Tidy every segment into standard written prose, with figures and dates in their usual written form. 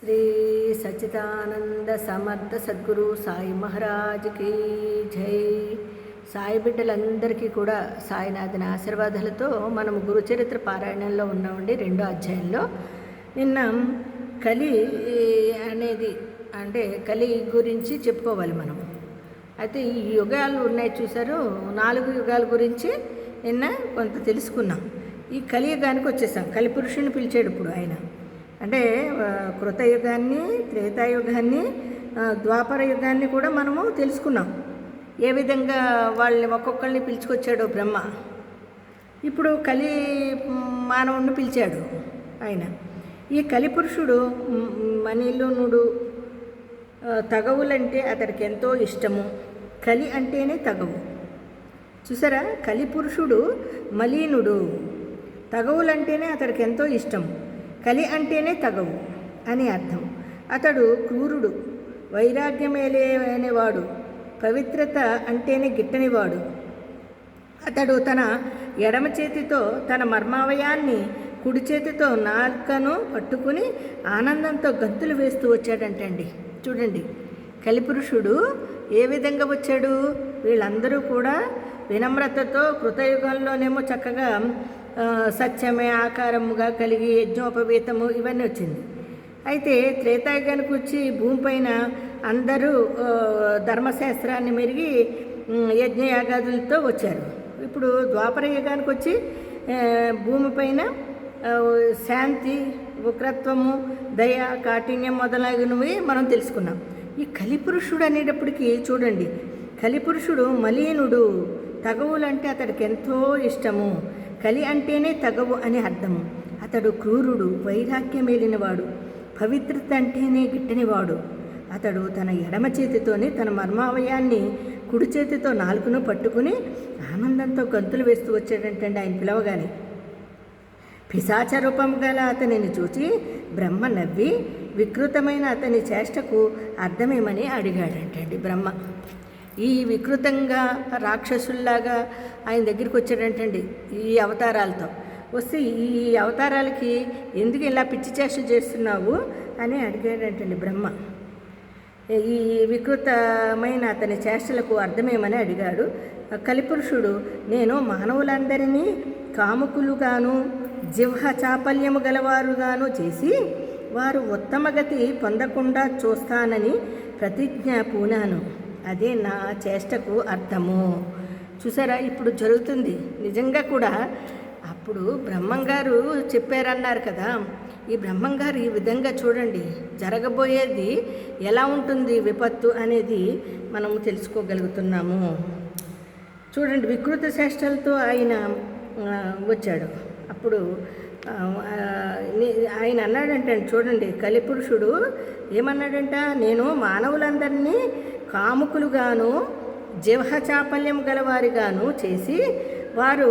శ్రీ సచ్చిదానంద సమర్థ సద్గురు సాయి మహారాజ్కి జై. సాయి బిడ్డలందరికీ కూడా సాయినాథుని ఆశీర్వాదాలతో మనము గురుచరిత్ర పారాయణంలో ఉన్నామండి. 2వ అధ్యాయంలో నిన్న కలి అనేది అంటే కలి గురించి చెప్పుకోవాలి మనం. అయితే ఈ యుగాలు ఉన్నాయి చూసారు, 4 యుగాల గురించి నిన్న కొంత తెలుసుకున్నాం. ఈ కలియుగానికి వచ్చేసాం. కలిపురుషుని పిలిచాడు ఇప్పుడు ఆయన. అంటే కృతయుగాన్ని, త్రేతాయుగాన్ని, ద్వాపర యుగాన్ని కూడా మనము తెలుసుకున్నాం. ఏ విధంగా వాళ్ళని ఒక్కొక్కరిని పిలుచుకొచ్చాడో బ్రహ్మ. ఇప్పుడు కలి మానవుడిని పిలిచాడు ఆయన. ఈ కలిపురుషుడు మనీలునుడు. తగవులంటే అతడికి ఎంతో ఇష్టము. కలి అంటేనే తగవు. చూసారా, కలిపురుషుడు మలీనుడు. తగవులంటేనే అతడికి ఎంతో ఇష్టం. కలి అంటేనే తగవు అని అర్థం. అతడు క్రూరుడు, వైరాగ్యమేలేనివాడు, పవిత్రత అంటేనే గిట్టనివాడు. అతడు తన ఎడమ చేతితో తన మర్మావయాన్ని, కుడి చేతితో నాలుకను పట్టుకుని ఆనందంతో గంతులు వేస్తూ వచ్చాడంటండి. చూడండి, కలిపురుషుడు ఏ విధంగా వచ్చాడు. వీళ్ళందరూ కూడా వినమ్రతతో, కృతయుగంలోనేమో చక్కగా సత్యమే ఆకారముగా కలిగి యజ్ఞోపవీతము ఇవన్నీ వచ్చింది. అయితే త్రేతాయుగానికి వచ్చి భూమిపైన అందరూ ధర్మశాస్త్రాన్ని మెరిగి యజ్ఞయాగాదులతో వచ్చారు. ఇప్పుడు ద్వాపర యుగానికి వచ్చి భూమిపైన శాంతి, ఉగ్రత్వము, దయ, కాఠిన్యం మొదలగునవి మనం తెలుసుకున్నాం. ఈ కలిపురుషుడు అనేటప్పటికీ చూడండి, కలిపురుషుడు మలీనుడు. తగవులంటే అతడికి ఎంతో ఇష్టము. కలి అంటేనే తగవు అని అర్థము. అతడు క్రూరుడు, వైరాగ్యమేలినవాడు, పవిత్రత అంటేనే గిట్టనివాడు. అతడు తన ఎడమ చేతితోనే తన మర్మావయాన్ని, కుడి చేతితో నాలుకను పట్టుకుని ఆనందంతో గంతులు వేస్తూ వచ్చాడంటండి ఆయన పిలవగానే. పిశాచ రూపం గల అతనిని చూచి బ్రహ్మ నవ్వి వికృతమైన అతని చేష్టకు అర్థమేమని అడిగాడంటండి బ్రహ్మ. ఈ వికృతంగా రాక్షసుల్లాగా ఆయన దగ్గరికి వచ్చాడంటండి ఈ అవతారాలతో. వస్తే ఈ అవతారాలకి ఎందుకు ఇలా పిచ్చి చేష్ట చేస్తున్నావు అని అడిగాడంటండి బ్రహ్మ. ఈ వికృతమైన అతని చేష్టలకు అర్థమేమని అడిగాడు. కలిపురుషుడు, నేను మానవులందరినీ కాముకులుగాను, జిహ్వ చాపల్యము గలవారుగాను చేసి వారు ఉత్తమగతి పొందకుండా చూస్తానని ప్రతిజ్ఞ పూనాను. అదే నా చేష్టకు అర్థము. చూసారా, ఇప్పుడు జరుగుతుంది నిజంగా కూడా. అప్పుడు బ్రహ్మంగారు చెప్పారన్నారు కదా, ఈ బ్రహ్మంగారు ఈ విధంగా చూడండి జరగబోయేది ఎలా ఉంటుంది విపత్తు అనేది మనము తెలుసుకోగలుగుతున్నాము. చూడండి, వికృత చేష్టలతో ఆయన వచ్చాడు. అప్పుడు ఆయన అన్నాడంటే చూడండి, కలిపురుషుడు ఏమన్నాడంట, నేను మానవులందరినీ కాముకులుగాను, జిహ్వ చాపల్యం గలవారిగాను చేసి వారు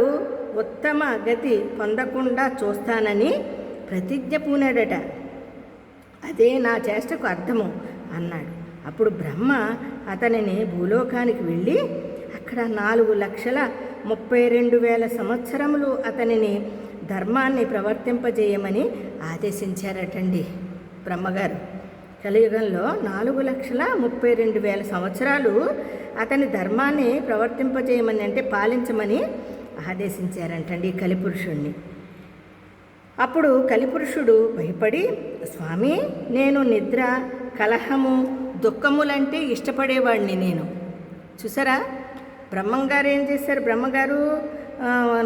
ఉత్తమ గతి పొందకుండా చూస్తానని ప్రతిజ్ఞ పూనాడట. అదే నా చేష్టకు అర్థము అన్నాడు. అప్పుడు బ్రహ్మ అతనిని భూలోకానికి వెళ్ళి అక్కడ 4,32,000 సంవత్సరములు అతనిని ధర్మాన్ని ప్రవర్తింపజేయమని ఆదేశించారటండి బ్రహ్మగారు. కలియుగంలో 4,32,000 సంవత్సరాలు అతని ధర్మాన్ని ప్రవర్తింపజేయమని అంటే పాలించమని ఆదేశించారంటండి కలిపురుషుణ్ణి. అప్పుడు కలిపురుషుడు భయపడి, స్వామి, నేను నిద్ర, కలహము, దుఃఖములంటే ఇష్టపడేవాడిని నేను. చూసారా, బ్రహ్మంగారు ఏం చేశారు. బ్రహ్మగారు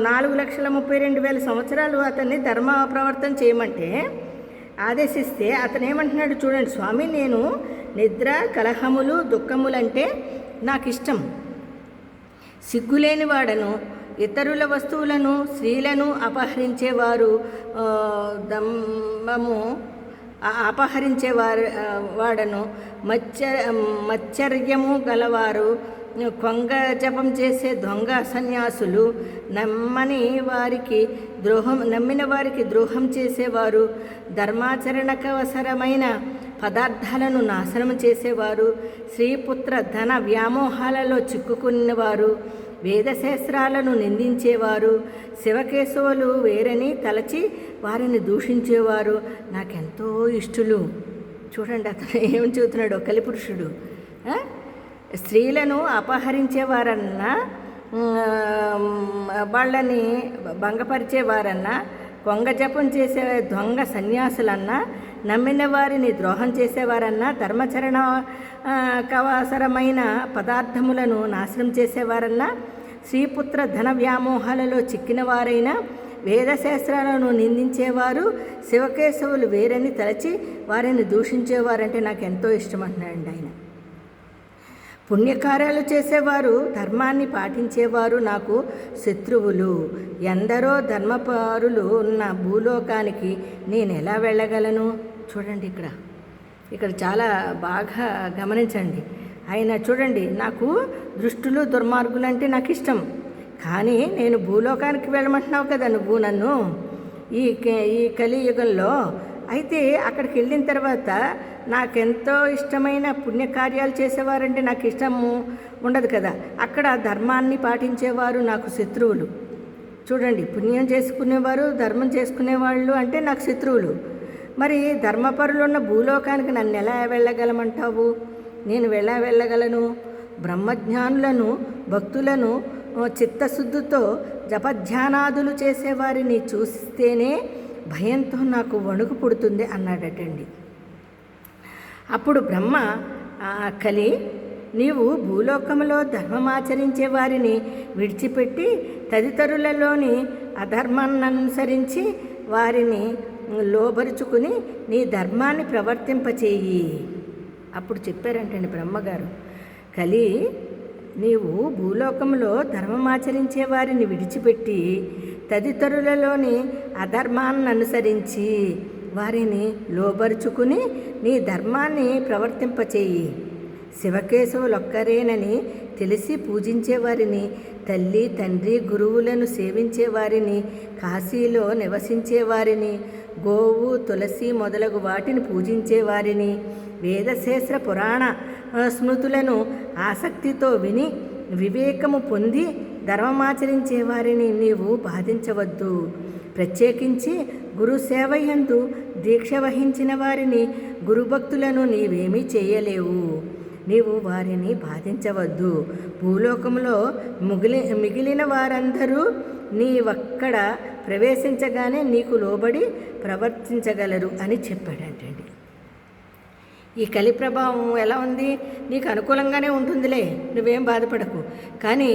4,32,000 సంవత్సరాలు అతన్ని ధర్మ ప్రవర్తన చేయమంటే ఆదేశిస్తే అతను ఏమంటున్నాడు చూడండి, స్వామి, నేను నిద్ర, కలహములు, దుఃఖములంటే నాకు ఇష్టం. సిగ్గులేని వాడను, ఇతరుల వస్తువులను, స్త్రీలను అపహరించేవారు, దమ్మము వాడను, మచ్చర్యము గలవారు, కొంగ జపం చేసే దొంగ సన్యాసులు, నమ్మిన వారికి ద్రోహం చేసేవారు, ధర్మాచరణకవసరమైన పదార్థాలను నాశనం చేసేవారు, స్త్రీపుత్ర ధన వ్యామోహాలలో చిక్కుకున్నవారు, వేదశాస్త్రాలను నిందించేవారు, శివకేశవులు వేరని తలచి వారిని దూషించేవారు నాకెంతో ఇష్టలు. చూడండి అతను ఏం చూస్తున్నాడు కలిపురుషుడు. స్త్రీలను అపహరించేవారన్నా, వాళ్ళని భంగపరిచేవారన్నా, కొంగ జపం చేసే దొంగ సన్యాసులన్నా, నమ్మిన వారిని ద్రోహం చేసేవారన్నా, ధర్మచరణ కవసరమైన పదార్థములను నాశనం చేసేవారన్నా, శ్రీపుత్ర ధన వ్యామోహాలలో చిక్కిన వారైనా, వేదశాస్త్రాలను నిందించేవారు, శివకేశవులు వేరని తలచి వారిని దూషించేవారంటే నాకు ఎంతో ఇష్టం అంటున్నాడండి ఆయన. పుణ్యకార్యాలు చేసేవారు, ధర్మాన్ని పాటించేవారు నాకు శత్రువులు. ఎందరో ధర్మపరులు ఉన్న భూలోకానికి నేను ఎలా వెళ్ళగలను? చూడండి ఇక్కడ చాలా బాగా గమనించండి. ఆయన చూడండి, నాకు దుష్టులు దుర్మార్గులు అంటే నాకు ఇష్టం, కానీ నేను భూలోకానికి వెళ్ళమంటున్నావు కదా నువ్వు నన్ను ఈ కలియుగంలో. అయితే అక్కడికి వెళ్ళిన తర్వాత నాకెంతో ఇష్టమైన పుణ్యకార్యాలు చేసేవారంటే నాకు ఇష్టము ఉండదు కదా. అక్కడ ధర్మాన్ని పాటించేవారు నాకు శత్రువులు. చూడండి, పుణ్యం చేసుకునేవారు, ధర్మం చేసుకునేవాళ్ళు అంటే నాకు శత్రువులు. మరి ధర్మపరులు ఉన్న భూలోకానికి నన్ను ఎలా వెళ్ళగలమంటావు? నేను ఎలా వెళ్ళగలను? బ్రహ్మజ్ఞానులను, భక్తులను చిత్తశుద్ధితో జపధ్యానాదులు చేసేవారిని చూస్తేనే భయంతో నాకు వణుకు పుడుతుంది అన్నాడటండి. అప్పుడు బ్రహ్మ, కలి, నీవు భూలోకంలో ధర్మమాచరించే వారిని విడిచిపెట్టి తదితరులలోని అధర్మాన్ననుసరించి వారిని లోబరుచుకుని నీ ధర్మాన్ని ప్రవర్తింపచేయి. అప్పుడు చెప్పారంటండి బ్రహ్మగారు, కలి, నీవు భూలోకంలో ధర్మమాచరించే వారిని విడిచిపెట్టి తదితరులలోని అధర్మాన్ని అనుసరించి వారిని లోబరుచుకుని నీ ధర్మాన్ని ప్రవర్తింపచేయి. శివకేశవులొక్కరేనని తెలిసి పూజించేవారిని, తల్లి తండ్రి గురువులను సేవించేవారిని, కాశీలో నివసించేవారిని, గోవు తులసి మొదలగు వాటిని పూజించేవారిని, వేదశాస్త్ర పురాణ స్మృతులను ఆసక్తితో విని వివేకము పొంది ధర్మమాచరించే వారిని నీవు బాధించవద్దు. ప్రత్యేకించి గురుసేవయందు దీక్ష వహించిన వారిని, గురుభక్తులను నీవేమీ చేయలేవు. నీవు వారిని బాధించవద్దు. భూలోకంలో మిగిలిన వారందరూ నీవక్కడ ప్రవేశించగానే నీకు లోబడి ప్రవర్తించగలరు అని చెప్పాడంటండి. ఈ కలి ప్రభావం ఎలా ఉంది? నీకు అనుకూలంగానే ఉంటుందిలే, నువ్వేం బాధపడకు. కానీ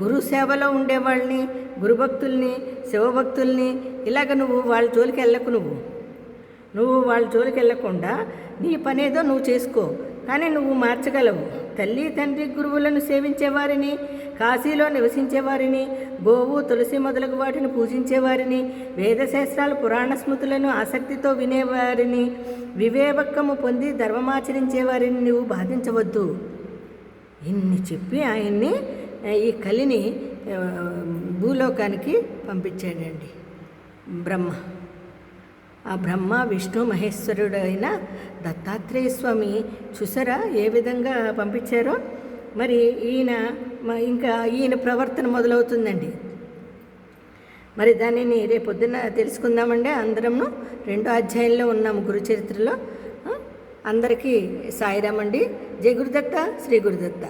గురు సేవలో ఉండేవాళ్ళని, గురుభక్తుల్ని, శివభక్తుల్ని ఇలాగ నువ్వు వాళ్ళ జోలికి వెళ్ళకు. నువ్వు వాళ్ళ జోలికి వెళ్ళకుండా నీ పనేదో నువ్వు చేసుకో. కానీ నువ్వు మార్చగలవు. తల్లి తండ్రి గురువులను సేవించేవారిని, కాశీలో నివసించేవారిని, గోవు తులసి మొదలగు వాటిని పూజించేవారిని, వేదశాస్త్రాలు పురాణ స్మృతులను ఆసక్తితో వినేవారిని, వివేకము పొంది ధర్మమాచరించేవారిని నువ్వు బాధించవద్దు. ఇన్ని చెప్పి ఆయన్ని, ఈ కలిని భూలోకానికి పంపించాడండి బ్రహ్మ. ఆ బ్రహ్మ విష్ణు మహేశ్వరుడు అయిన దత్తాత్రేయ స్వామి చూసారా ఏ విధంగా పంపించారో. మరి ఈయన ప్రవర్తన మొదలవుతుందండి. మరి దానిని రేపొద్దున తెలుసుకుందామండి. అందరము 2వ అధ్యాయంలో ఉన్నాము గురుచరిత్రలో. అందరికీ సాయిరామండి. జై గురుదత్త, శ్రీ గురుదత్త.